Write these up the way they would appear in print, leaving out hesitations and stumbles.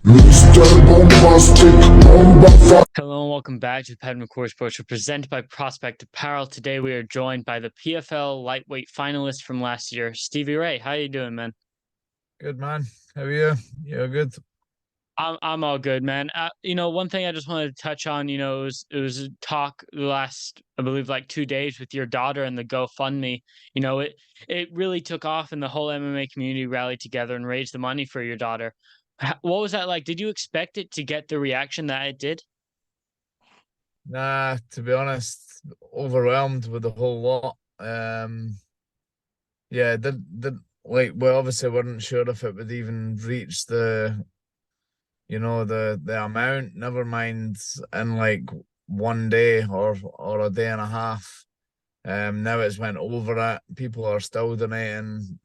Hello and welcome back to the Padman Core Sports Show presented by Prospect Apparel. Today we are joined by the PFL lightweight finalist from last year, Stevie Ray. How you doing, man? Good, man. How are you? Yeah, good. I'm all good, man. One thing I just wanted to touch on, it was a talk the last, I believe, like 2 days with your daughter and the GoFundMe. It really took off, and the whole MMA community rallied together and raised the money for your daughter. What was that like? Did you expect it to get the reaction that it did? Nah, to be honest, overwhelmed with the whole lot. Yeah, did like we obviously weren't sure if it would even reach the amount, never mind in like one day or a day and a half. Now it's went over it. People are still donating.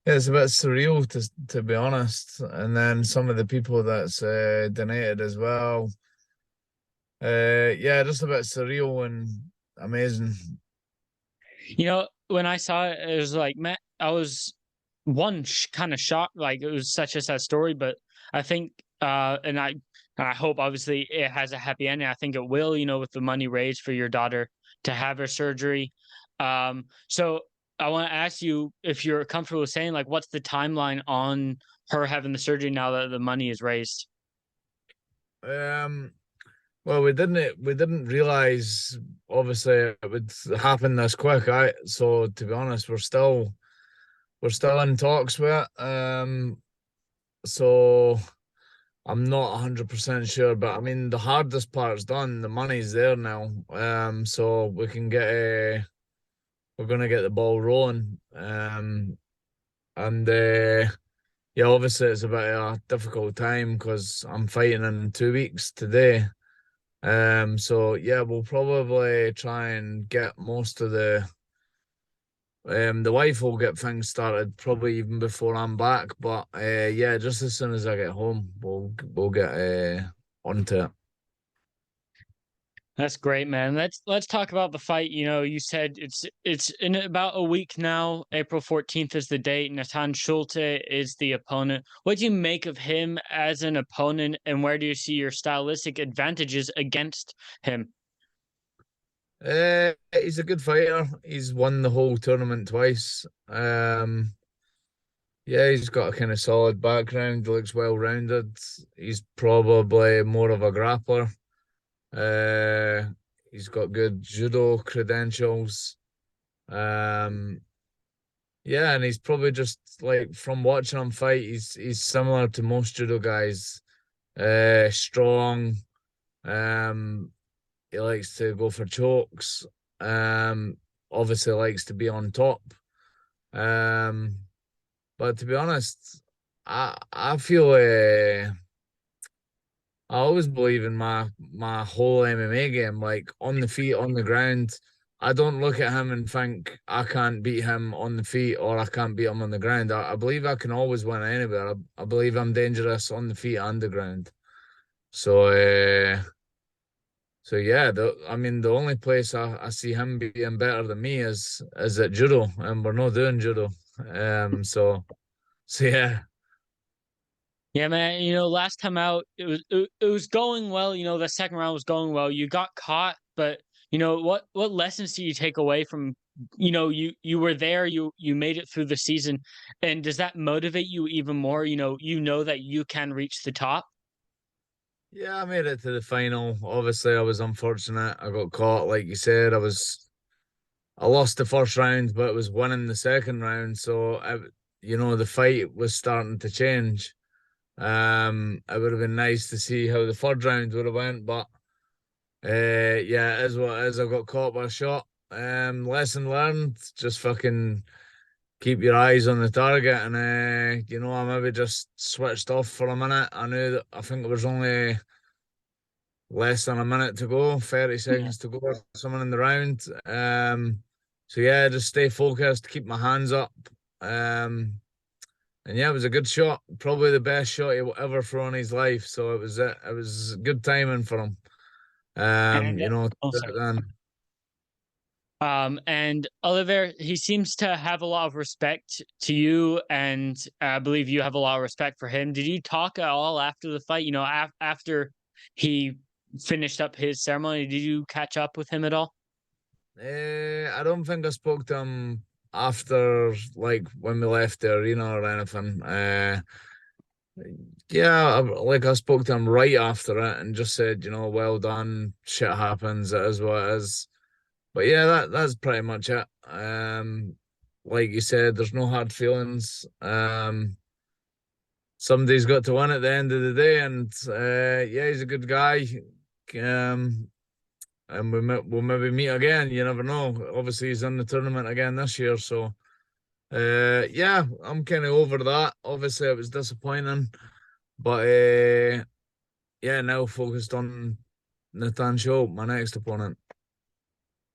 Yeah, it's a bit surreal to be honest. And then some of the people that's donated as well. Yeah, just a bit surreal and amazing. When I saw it, it was like, man, I was kind of shocked. Like it was such a sad story, but I think, and I hope obviously it has a happy ending. I think it will, with the money raised for your daughter to have her surgery. So I want to ask you if you're comfortable with saying, like, what's the timeline on her having the surgery now that the money is raised? Um, well, we didn't realize obviously it would happen this quick. So to be honest, we're still in talks with it. So I'm not 100% sure, but I mean the hardest part's done. The money's there now. So we can we're gonna get the ball rolling. And yeah, obviously it's a bit of a difficult time because I'm fighting in 2 weeks today. So yeah, we'll probably try and get most of the wife will get things started probably even before I'm back. But yeah, just as soon as I get home, we'll get onto it. That's great, man. Let's talk about the fight. You said it's in about a week now. April 14th is the date. Natan Schulte is the opponent. What do you make of him as an opponent, and where do you see your stylistic advantages against him? He's a good fighter. He's won the whole tournament twice. Yeah, he's got a kind of solid background. Looks well rounded. He's probably more of a grappler. Uh, he's got good judo credentials. Um, yeah, and he's probably just like from watching him fight, he's similar to most judo guys. Strong. Um, he likes to go for chokes. Um, Obviously likes to be on top. Um, but to be honest, I feel I always believe in my whole MMA game, like on the feet, on the ground. I don't look at him and think I can't beat him on the feet or I can't beat him on the ground. I believe I can always win anywhere. I believe I'm dangerous on the feet and the ground. So so yeah, I mean the only place I see him being better than me is at judo, and we're not doing judo. So yeah. Yeah, man. Last time out, it was going well. The second round was going well. You got caught, but what lessons do you take away from? You were there. You made it through the season, and does that motivate you even more? You know that you can reach the top. Yeah, I made it to the final. Obviously, I was unfortunate. I got caught, like you said. I lost the first round, but it was winning the second round. So, the fight was starting to change. It would have been nice to see how the third round would have went, but yeah, it is what it is. I got caught by a shot. Lesson learned. Just fucking keep your eyes on the target, and I maybe just switched off for a minute. I knew that I think it was only less than a minute to go, 30 Yeah. seconds to go, or something in the round. So yeah, just stay focused, keep my hands up. Um, and yeah, it was a good shot, probably the best shot he will ever throw in his life. So it was good timing for him. And You know, oh, sorry. then And Oliver, he seems to have a lot of respect to you, and I believe you have a lot of respect for him. Did you talk at all after the fight? You know, after he finished up his ceremony, did you catch up with him at all? I don't think I spoke to him after, like, when we left the arena or anything. Yeah, like I spoke to him right after it and just said, well done. Shit happens. It is what it is. But yeah, that's pretty much it. Like you said, there's no hard feelings. Somebody's got to win at the end of the day, and yeah, he's a good guy. Um, and we'll maybe meet again. You never know. Obviously, he's in the tournament again this year, so yeah, I'm kind of over that. Obviously, it was disappointing, but yeah, now focused on Natan Schulte, my next opponent.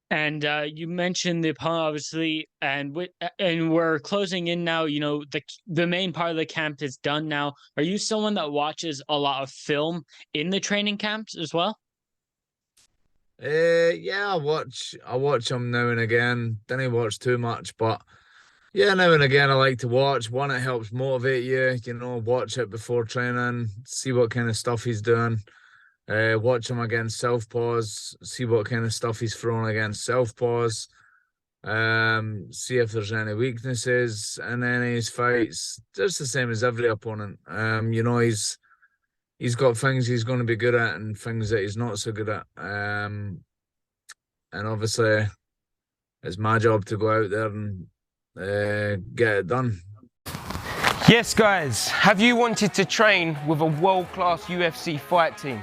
And you mentioned the opponent, obviously, and we're closing in now. You know, the main part of the camp is done now. Are you someone that watches a lot of film in the training camps as well? Yeah, I watch them now and again. Didn't watch too much, but yeah, now and again I like to watch. One, it helps motivate you, watch it before training, see what kind of stuff he's doing. Watch him against southpaws, see what kind of stuff he's throwing against southpaws. See if there's any weaknesses in any of his fights. Just the same as every opponent. He's got things he's going to be good at and things that he's not so good at. And obviously, it's my job to go out there and get it done. Yes, guys, have you wanted to train with a world-class UFC fight team?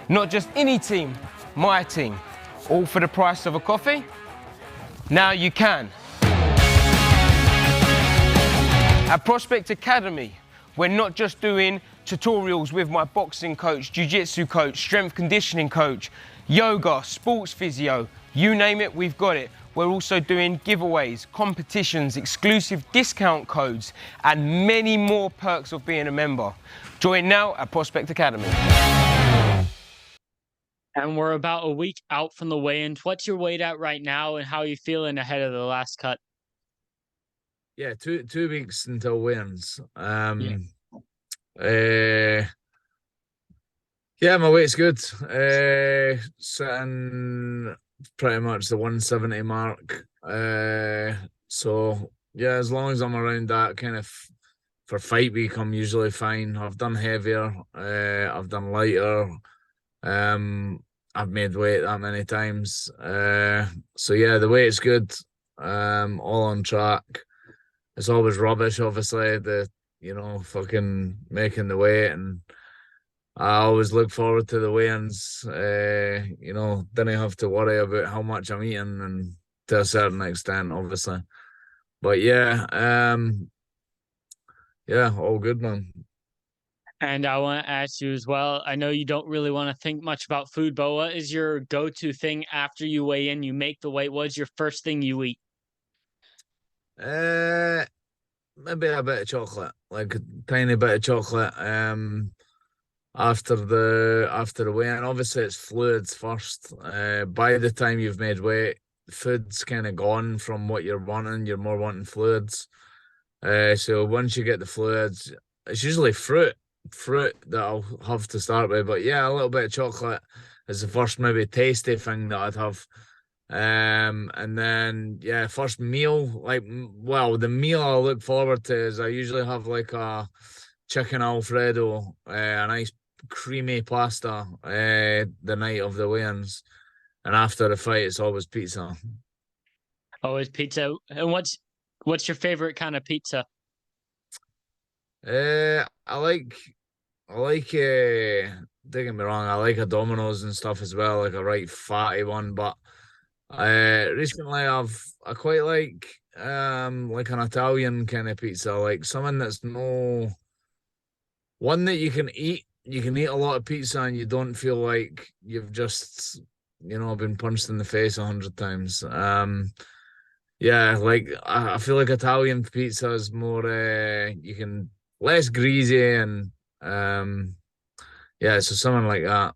Not just any team, my team. All for the price of a coffee? Now you can. At Prospect Academy, we're not just doing tutorials with my boxing coach, jiu-jitsu coach, strength conditioning coach, yoga, sports physio, you name it, we've got it. We're also doing giveaways, competitions, exclusive discount codes, and many more perks of being a member. Join now at Prospect Academy. And we're about a week out from the weigh-ins. What's your weight at right now, and how are you feeling ahead of the last cut? Yeah, two weeks until wins. Yeah. Yeah, my weight's good. Sitting pretty much the 170 mark. So yeah, as long as I'm around that kind of for fight week, I'm usually fine. I've done heavier, I've done lighter. I've made weight that many times. So yeah, the weight's good. All on track. It's always rubbish, obviously, fucking making the weight, and I always look forward to the weigh-ins. Didn't have to worry about how much I'm eating, and to a certain extent, obviously. But yeah, yeah, all good, man. And I want to ask you as well. I know you don't really want to think much about food, but what is your go-to thing after you weigh in? You make the weight. What's your first thing you eat? Uh, Maybe a bit of chocolate, like a tiny bit of chocolate. After the weigh, and obviously it's fluids first. By the time you've made weight, food's kind of gone from what you're wanting. You're more wanting fluids. So once you get the fluids, it's usually fruit that I'll have to start with. But yeah, a little bit of chocolate is the first maybe tasty thing that I'd have. And then yeah, first meal, well, the meal I look forward to is I usually have like a chicken Alfredo, a nice creamy pasta, the night of the weigh-ins, and after the fight, it's always pizza. Always pizza. And what's your favorite kind of pizza? I like don't get me wrong, I like a Domino's and stuff as well, like a right fatty one, but recently I quite like an Italian kind of pizza, like something that's no one that you can eat a lot of pizza and you don't feel like you've just been punched in the face 100 times. Yeah, like I feel like Italian pizza is more you can less greasy and yeah, so something like that.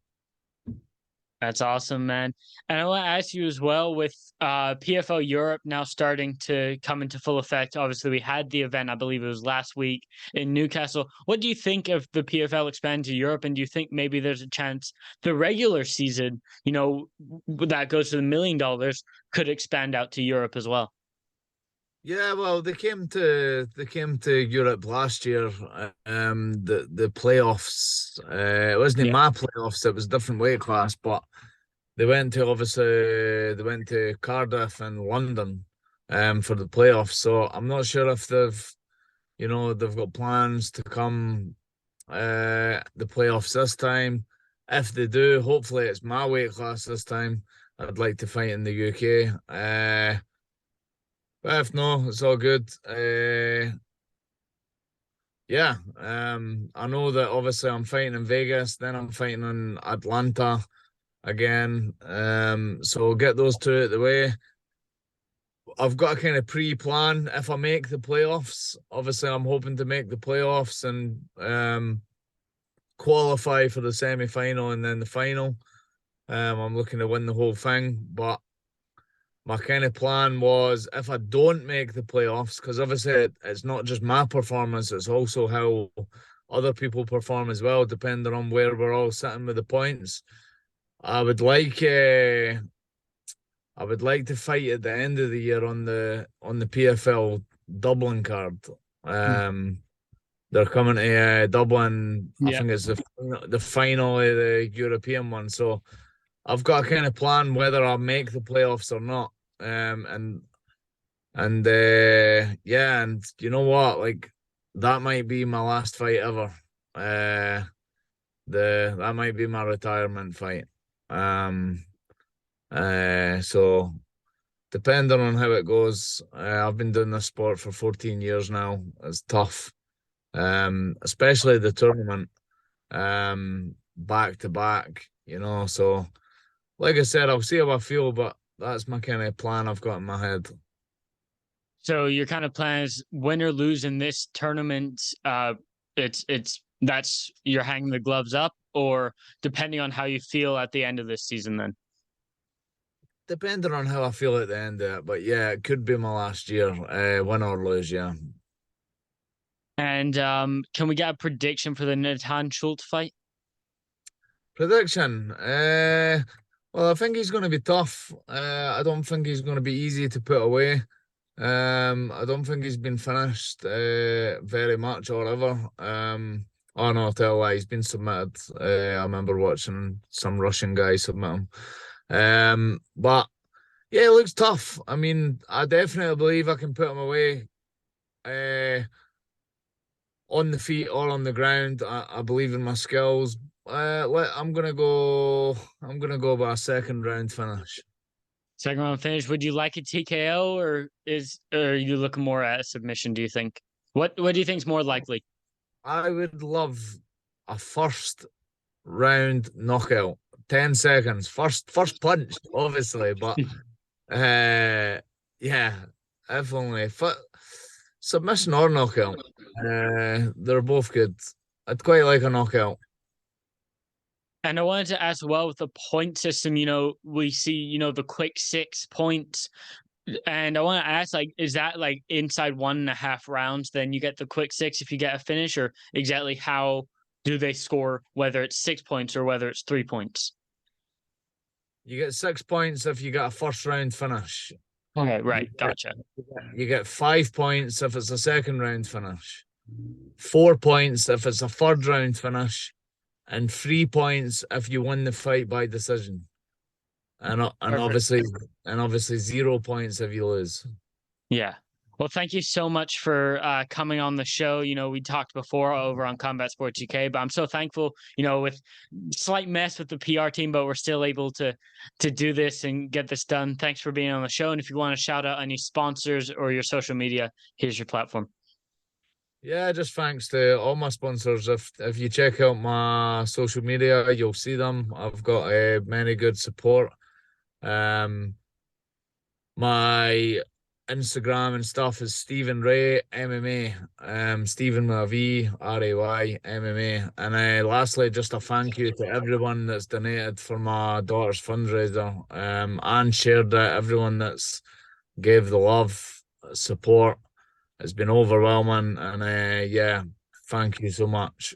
That's awesome, man. And I want to ask you as well with PFL Europe now starting to come into full effect. Obviously, we had the event, I believe it was last week in Newcastle. What do you think of the PFL expand to Europe? And do you think maybe there's a chance the regular season, that goes to the $1 million could expand out to Europe as well? Yeah, well, they came to Europe last year. The playoffs. It wasn't Yeah. my playoffs. It was a different weight class, but they went to Cardiff and London, for the playoffs. So I'm not sure if they've got plans to come, the playoffs this time. If they do, hopefully it's my weight class this time. I'd like to fight in the UK. But if no, it's all good. Yeah. I know that obviously I'm fighting in Vegas, then I'm fighting in Atlanta again. So get those two out of the way. I've got a kind of pre-plan if I make the playoffs. Obviously, I'm hoping to make the playoffs and qualify for the semi-final and then the final. I'm looking to win the whole thing, but my kind of plan was if I don't make the playoffs, because obviously it's not just my performance, it's also how other people perform as well, depending on where we're all sitting with the points. I would like to fight at the end of the year on the PFL Dublin card. They're coming to Dublin. I Yeah. think it's the final of the European one. So I've got a kind of plan whether I'll make the playoffs or not. Yeah, and you know what? Like that might be my last fight ever. That might be my retirement fight. So depending on how it goes, I've been doing this sport for 14 years now. It's tough, especially the tournament, back to back. So like I said, I'll see how I feel, but that's my kind of plan I've got in my head. So your kind of plan is win or lose in this tournament. That's you're hanging the gloves up, or depending on how you feel at the end of this season. Then Depending on how I feel at the end of it, but yeah, it could be my last year, win or lose. Yeah. and can we get a prediction for the Natan Schulte fight? Prediction. Well, I think he's going to be tough. I don't think he's going to be easy to put away. I don't think he's been finished very much or ever. Oh no, tell a lie, he's been submitted. I remember watching some Russian guy submit him. But yeah, it looks tough. I mean, I definitely believe I can put him away. On the feet or on the ground. I believe in my skills. I'm gonna go. I'm gonna go by a second round finish. Second round finish. Would you like a TKO, or are you looking more at a submission? Do you think? What do you think is more likely? I would love a first round knockout. 10 seconds. First punch, obviously, but yeah, if only. Submission or knockout. They're both good. I'd quite like a knockout. And I wanted to ask, well, with the point system, we see, the quick 6 points. And I want to ask, like, is that like inside 1.5 rounds? Then you get the quick six if you get a finish, or exactly how do they score, whether it's 6 points or whether it's 3 points? You get 6 points if you get a first round finish. Okay, right. Gotcha. You get 5 points if it's a second round finish, 4 points if it's a third round finish, and 3 points if you win the fight by decision. And obviously 0 points if you lose. Yeah. Well, thank you so much for coming on the show. We talked before over on Combat Sports UK, but I'm so thankful, with slight mess with the PR team, but we're still able to do this and get this done. Thanks for being on the show. And if you want to shout out any sponsors or your social media, here's your platform. Yeah, just thanks to all my sponsors. If you check out my social media, you'll see them. I've got many good support. My Instagram and stuff is Stephen Ray MMA. Stephen with a V, Ray MMA. And lastly, just a thank you to everyone that's donated for my daughter's fundraiser. And shared it. Everyone that's gave the love, support. It's been overwhelming. And yeah, thank you so much.